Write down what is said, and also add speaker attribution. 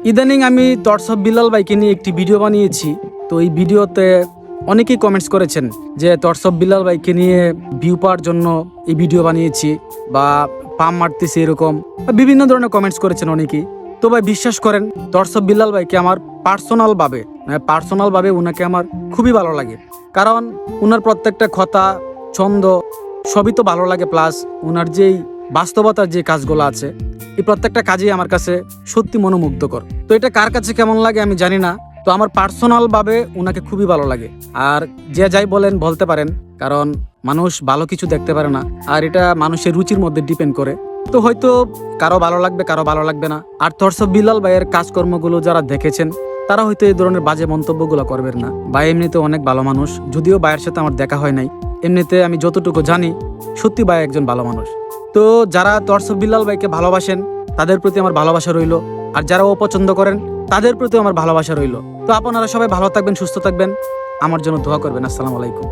Speaker 1: ইদানিং আমি torch of Billal ভাইকে নিয়ে একটি ভিডিও বানিয়েছি। তো এই ভিডিওতে অনেকেই কমেন্টস করেছেন যে টর্চ অফ বিল্লাল ভাইকে নিয়ে ভিউ পাওয়ার জন্য এই ভিডিও বানিয়েছি বা পাম মারতেছি, এরকম বিভিন্ন ধরনের কমেন্টস করেছেন অনেকেই। তো ভাই বিশ্বাস করেন, টর্চ অফ বিল্লাল ভাইকে আমার পার্সোনালভাবে উনাকে আমার খুবই ভালো লাগে। কারণ উনার প্রত্যেকটা কথা, ছন্দ সবই তো ভালো লাগে, প্লাস উনার যেই বাস্তবতার যে কাজগুলো আছে এই প্রত্যেকটা কাজই আমার কাছে সত্যি মনোমুগ্ধকর। তো এটা কার কাছে কেমন লাগে আমি জানি না, তো আমার পার্সোনালভাবে উনাকে খুবই ভালো লাগে। আর যে যাই বলেন বলতে পারেন, কারণ মানুষ ভালো কিছু দেখতে পারে না, আর এটা মানুষের রুচির মধ্যে ডিপেন্ড করে। তো হয়তো কারো ভালো লাগবে, কারো ভালো লাগবে না। আর টর্চ অফ বিল্লাল ভাইয়ের কাজকর্মগুলো যারা দেখেছেন তারা হয়তো এই ধরনের বাজে মন্তব্যগুলো করবেন না। ভাই এমনিতে অনেক ভালো মানুষ, যদিও ভাইয়ের সাথে আমার দেখা হয় নাই। এমনিতে আমি যতটুকু জানি সত্যি ভাই একজন ভালো মানুষ। তো যারা টর্চ অফ বিল্লাল ভাইকে ভালোবাসেন তাদের প্রতি আমার ভালোবাসা রইল, আর যারা অপছন্দ করেন তাদের প্রতি আমার ভালোবাসা রইল। তো আপনারা সবাই ভালো থাকবেন, সুস্থ থাকবেন, আমার জন্য দোয়া করবেন। আসসালামু আলাইকুম।